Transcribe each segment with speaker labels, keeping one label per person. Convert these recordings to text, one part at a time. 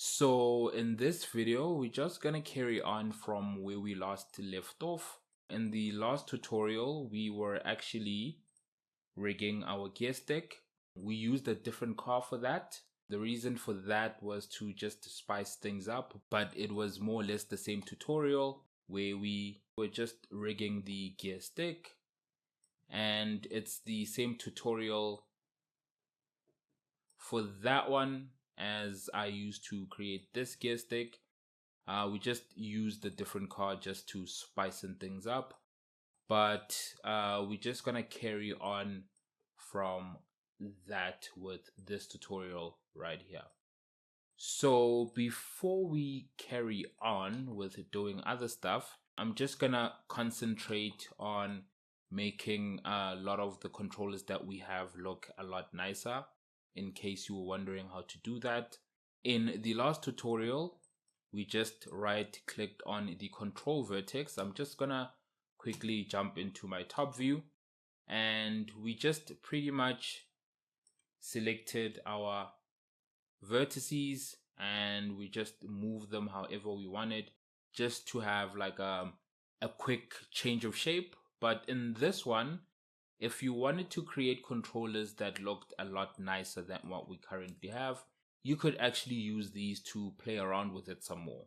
Speaker 1: So in this video, we're just gonna carry on from where we last left off. In the last tutorial, we were actually rigging our gear stick. We used a different car for that. The reason for that was to just spice things up, but it was more or less the same tutorial where we were just rigging the gear stick, and it's the same tutorial for that one as I used to create this gear stick. We just used a different car just to spicing things up, but we're just gonna carry on from that with this tutorial right here. So before we carry on with doing other stuff, I'm just gonna concentrate on making a lot of the controllers that we have look a lot nicer, in case you were wondering how to do that. In the last tutorial, we just right clicked on the control vertex. I'm just gonna quickly jump into my top view, and we just pretty much selected our vertices and we just move them however we wanted, just to have like a quick change of shape. But in this one, if you wanted to create controllers that looked a lot nicer than what we currently have, you could actually use these to play around with it some more.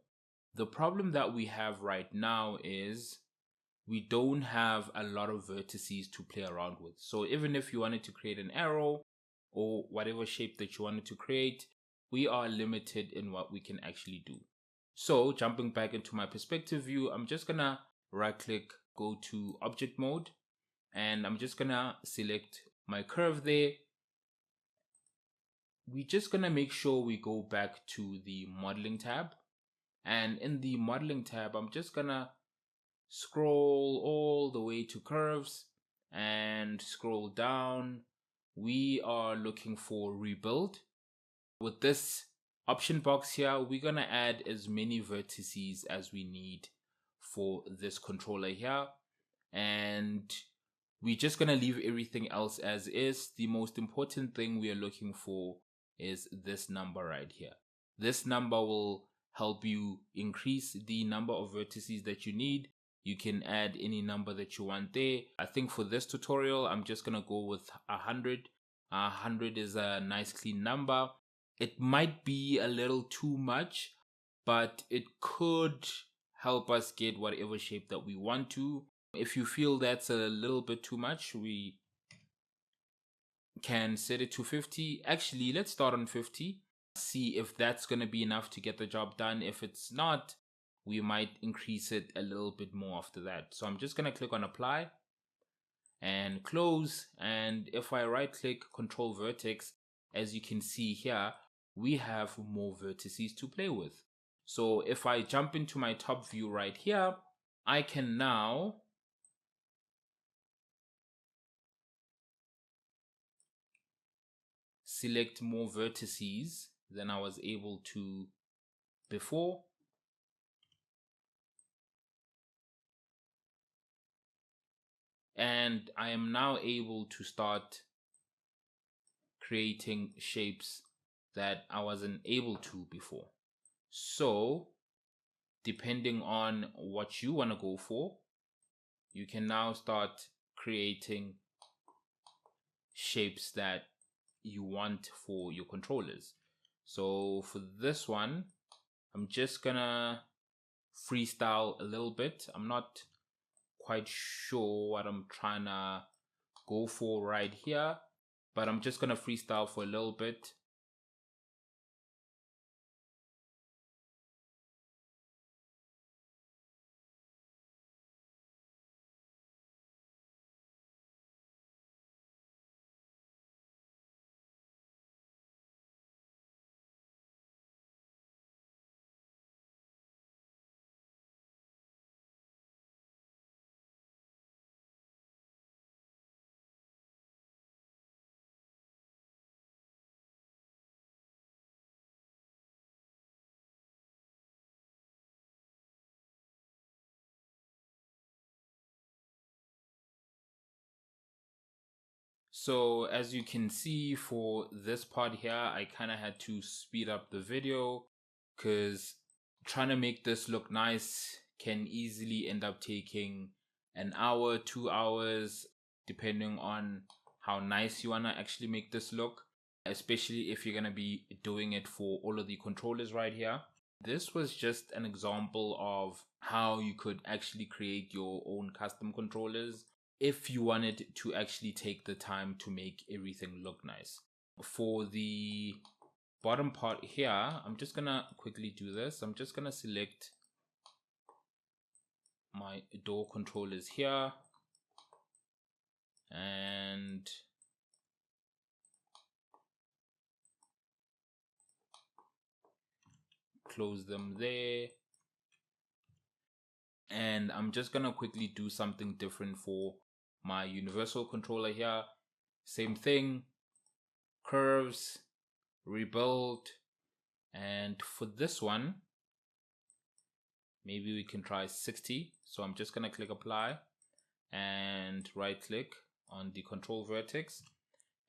Speaker 1: The problem that we have right now is we don't have a lot of vertices to play around with. So even if you wanted to create an arrow or whatever shape that you wanted to create, we are limited in what we can actually do. So jumping back into my perspective view, I'm just gonna right click, go to object mode, and I'm just gonna select my curve there. We're just gonna make sure we go back to the modeling tab, and in the modeling tab, I'm just gonna scroll all the way to curves and scroll down. We are looking for rebuild. With this option box here, we're gonna add as many vertices as we need for this controller here, and we're just gonna leave everything else as is. The most important thing we are looking for is this number right here. This number will help you increase the number of vertices that you need. You can add any number that you want there. I think for this tutorial, I'm just gonna go with 100. 100 is a nice clean number. It might be a little too much, but it could help us get whatever shape that we want to. If you feel that's a little bit too much, we can set it to 50. Actually, let's start on 50. See if that's going to be enough to get the job done. If it's not, we might increase it a little bit more after that. So I'm just going to click on apply and close. And if I right click control vertex, as you can see here, we have more vertices to play with. So if I jump into my top view right here, I can now select more vertices than I was able to before. And I am now able to start creating shapes that I wasn't able to before. So depending on what you want to go for, you can now start creating shapes that you want for your controllers. So for this one, I'm just gonna freestyle a little bit. I'm not quite sure what I'm trying to go for right here, but I'm just gonna freestyle for a little bit. So as you can see, for this part here, I kind of had to speed up the video because trying to make this look nice can easily end up taking an hour, 2 hours, depending on how nice you want to actually make this look, especially if you're going to be doing it for all of the controllers right here. This was just an example of how you could actually create your own custom controllers if you wanted to actually take the time to make everything look nice. For the bottom part here, I'm just gonna quickly do this. I'm just gonna select my door controllers here and close them there. And I'm just gonna quickly do something different for my universal controller here. Same thing, curves, rebuild, and for this one, maybe we can try 60. So I'm just gonna click apply and right click on the control vertex.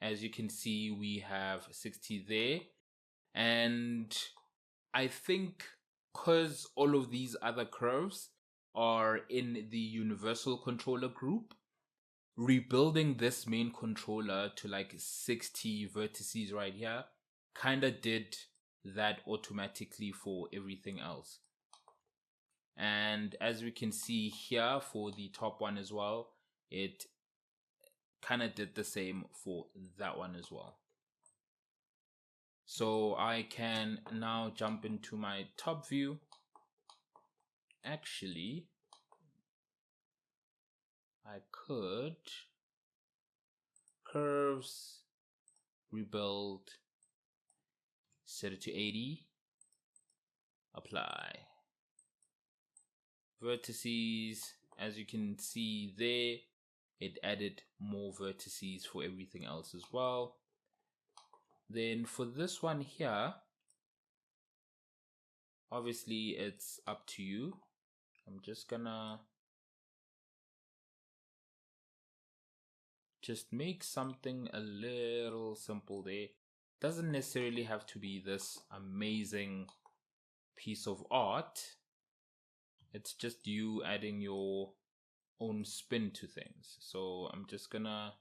Speaker 1: As you can see, we have 60 there. And I think because all of these other curves are in the universal controller group, rebuilding this main controller to like 60 vertices right here kind of did that automatically for everything else. And as we can see here for the top one as well, it kind of did the same for that one as well. So I can now jump into my top view. Actually, I could curves, rebuild, set it to 80, apply. Vertices, as you can see there, it added more vertices for everything else as well. Then for this one here, obviously it's up to you. I'm just gonna just make something a little simple there. Doesn't necessarily have to be this amazing piece of art. It's just you adding your own spin to things. So I'm just gonna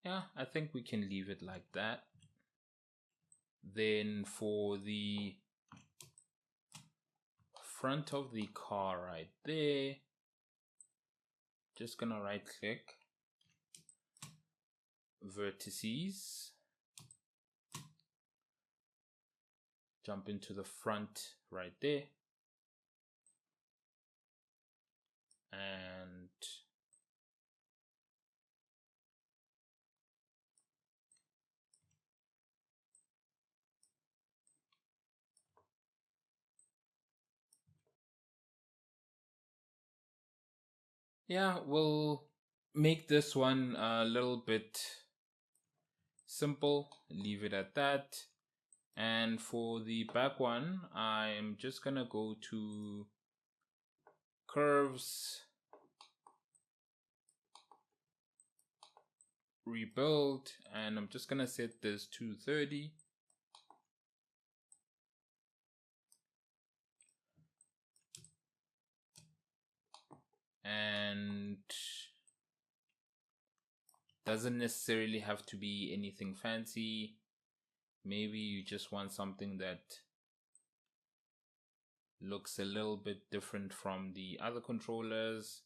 Speaker 1: yeah, I think we can leave it like that. Then for the front of the car right there, just gonna right click, vertices, jump into the front right there, and yeah, we'll make this one a little bit simple, leave it at that. And for the back one, I'm just gonna go to curves, rebuild, and I'm just gonna set this to 30. And doesn't necessarily have to be anything fancy. Maybe you just want something that looks a little bit different from the other controllers.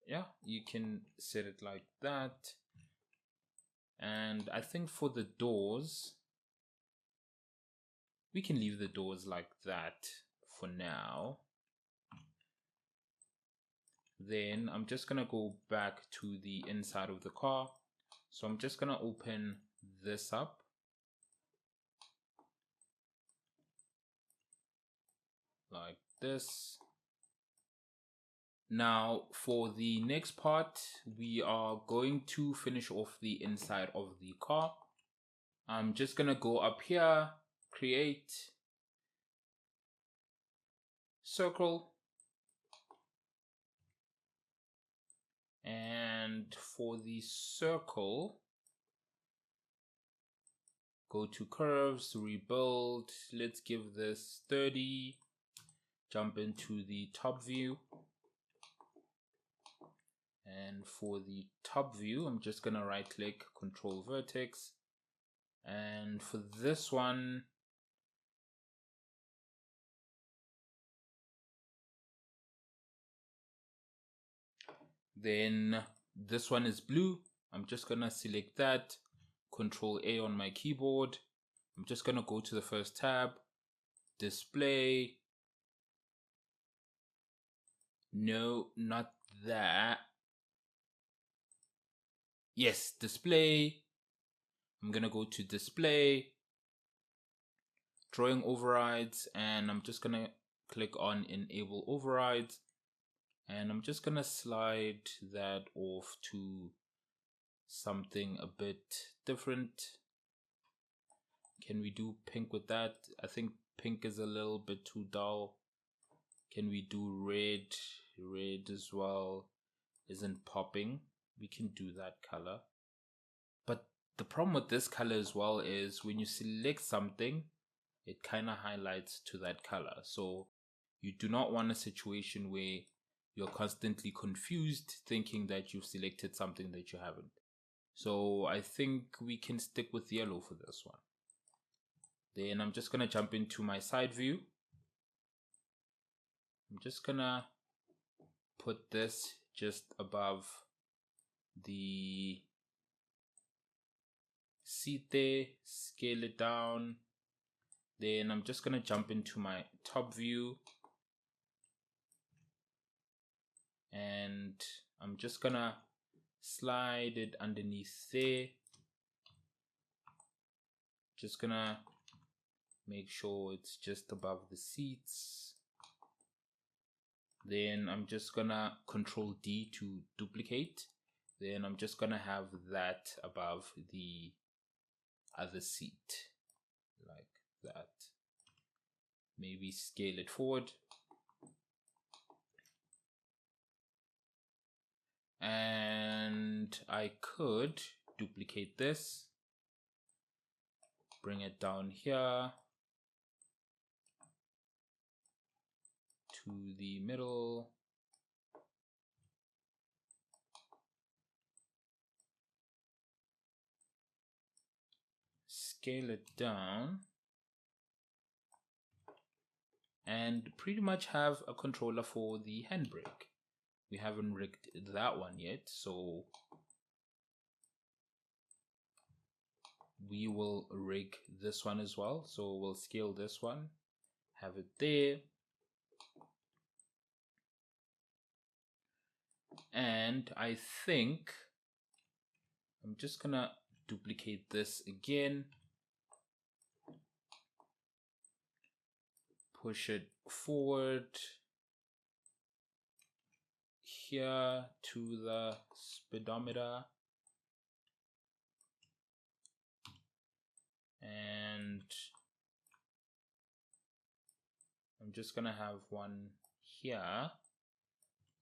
Speaker 1: Yeah, you can set it like that. And I think for the doors, we can leave the doors like that for now. Then I'm just gonna go back to the inside of the car. So I'm just gonna open this up. Like this. Now for the next part, we are going to finish off the inside of the car. I'm just gonna go up here, create circle, and for the circle, go to curves, rebuild. Let's give this 30. Jump into the top view. And for the top view, I'm just gonna right click, control vertex. And for this one, then this one is blue. I'm just gonna select that, control A on my keyboard. I'm just gonna go to the first tab, display. No, not that. Yes, display. I'm gonna go to display, drawing overrides, and I'm just gonna click on enable overrides, and I'm just gonna slide that off to something a bit different. Can we do pink with that? I think pink is a little bit too dull. Can we do red? Red as well isn't popping. We can do that color. But the problem with this color as well is when you select something, it kind of highlights to that color. So you do not want a situation where you're constantly confused thinking that you've selected something that you haven't. So I think we can stick with yellow for this one. Then I'm just going to jump into my side view. I'm just going to put this just above the seat there, scale it down. Then I'm just going to jump into my top view. And I'm just going to slide it underneath there. Just going to make sure it's just above the seats. Then I'm just gonna control D to duplicate. Then I'm just gonna have that above the other seat like that. Maybe scale it forward. And I could duplicate this, bring it down here to the middle. Scale it down. And pretty much have a controller for the handbrake. We haven't rigged that one yet, so we will rig this one as well. So we'll scale this one, have it there. And I think I'm just gonna duplicate this again, push it forward here to the speedometer, and I'm just gonna have one here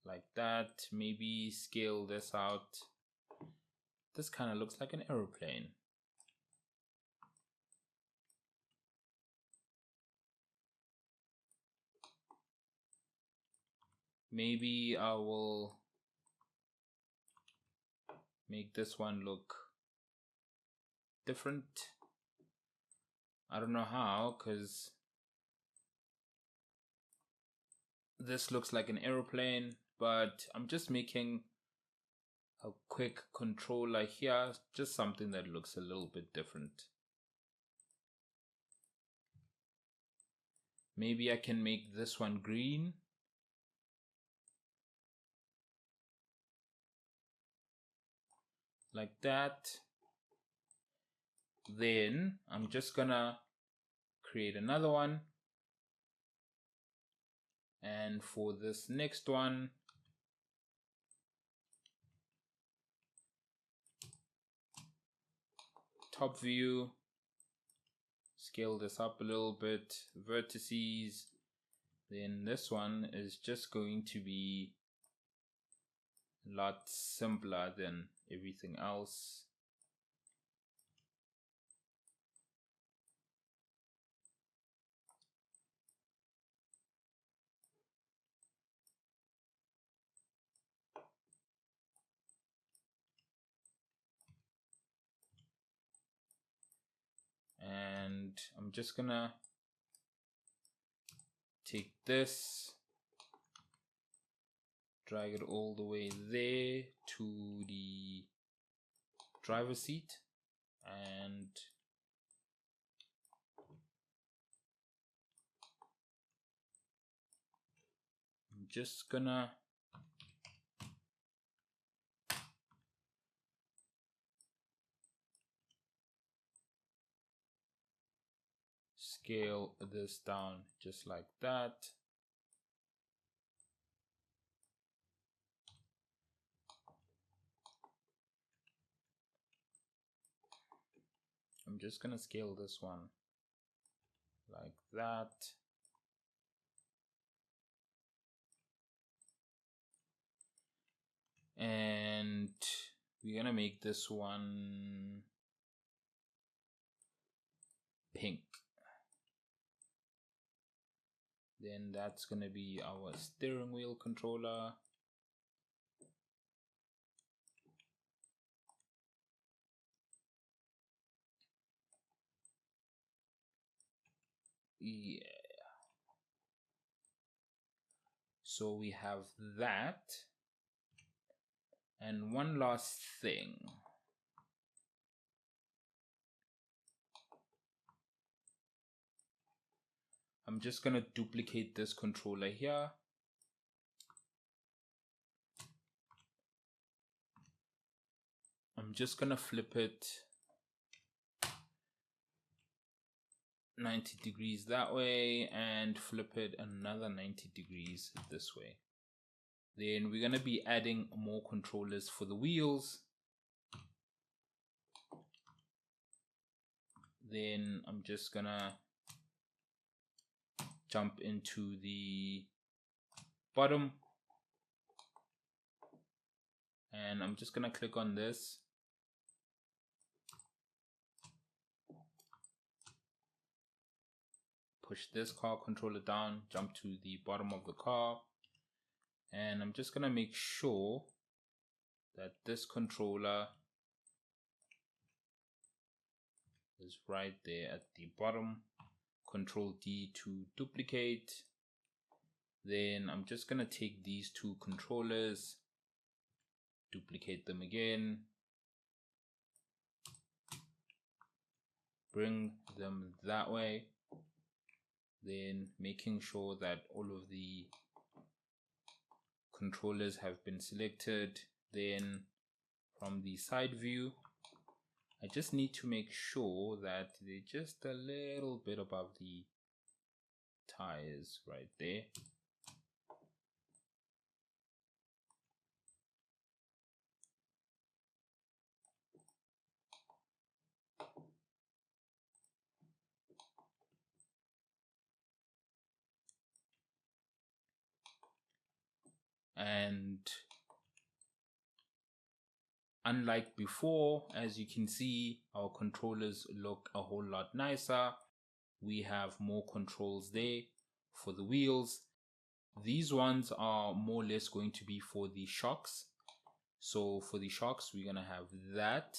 Speaker 1: like that. Maybe scale this out. This kind of looks like an aeroplane. Maybe I will make this one look different. I don't know how, because this looks like an aeroplane, but I'm just making a quick controller here, just something that looks a little bit different. Maybe I can make this one green. like that. Then I'm just gonna create another one, and for this next one, top view, scale this up a little bit, vertices. Then this one is just going to be a lot simpler than everything else. And I'm just gonna take this, drag it all the way there to the driver's seat, and I'm just gonna scale this down just like that. I'm just gonna scale this one like that. And we're gonna make this one pink. Then that's gonna be our steering wheel controller. Yeah. So we have that. And one last thing. I'm just gonna duplicate this controller here. I'm just gonna flip it 90 degrees that way and flip it another 90 degrees this way. Then we're gonna be adding more controllers for the wheels. Then I'm just gonna jump into the bottom, and I'm just gonna click on this. Push this car controller down, jump to the bottom of the car, and I'm just gonna make sure that this controller is right there at the bottom. Control D to duplicate. Then I'm just gonna take these two controllers, duplicate them again, bring them that way, then making sure that all of the controllers have been selected. Then from the side view, I just need to make sure that they're just a little bit above the tires right there. And unlike before, as you can see, our controllers look a whole lot nicer. We have more controls there for the wheels. These ones are more or less going to be for the shocks. So for the shocks, we're gonna have that.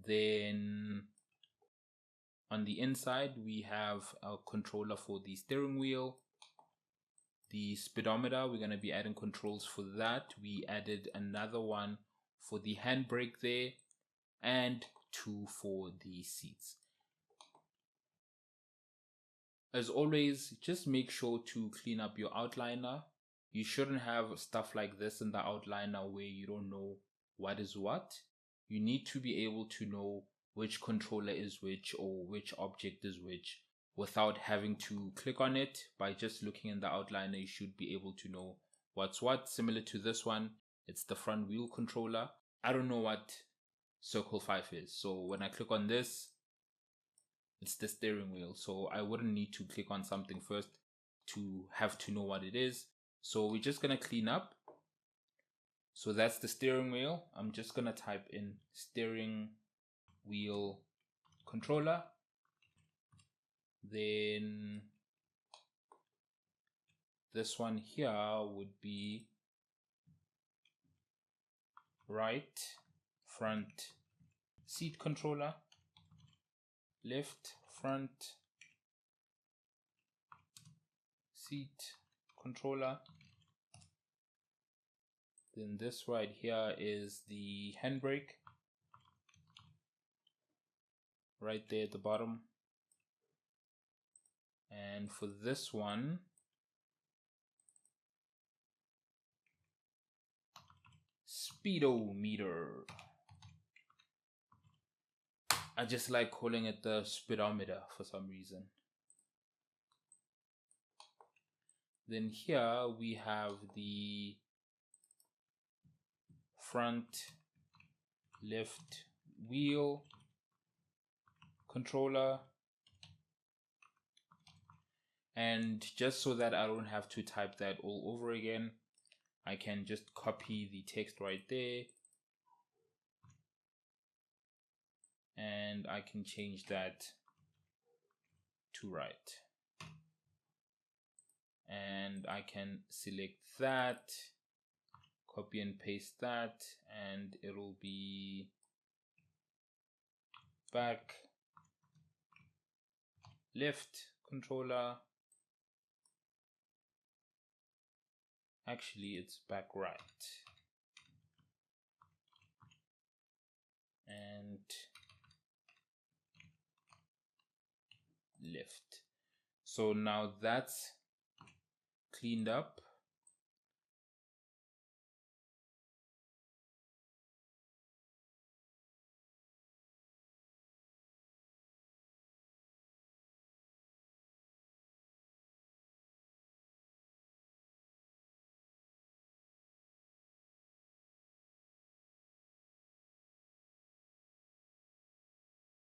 Speaker 1: Then on the inside, we have a controller for the steering wheel. The speedometer, we're going to be adding controls for that. We added another one for the handbrake there, and two for the seats. As always, just make sure to clean up your outliner. You shouldn't have stuff like this in the outliner where you don't know what is what. you need to be able to know which controller is which or which object is which without having to click on it. By just looking in the outliner, you should be able to know what's what. Similar to this one, it's the front wheel controller. I don't know what circle 5 is, so when I click on this, it's the steering wheel, so I wouldn't need to click on something first to have to know what it is. So we're just gonna clean up. So that's the steering wheel. I'm just gonna type in steering wheel controller. Then this one here would be right front seat controller, left front seat controller. Then this right here is the handbrake, right there at the bottom. And for this one, speedometer. I just like calling it the speedometer for some reason. Then here we have the front left wheel controller. And just so that I don't have to type that all over again, I can just copy the text right there. And I can change that to right. And I can select that, copy and paste that, and it'll be back left controller. Actually, it's back right. And left. So now that's cleaned up.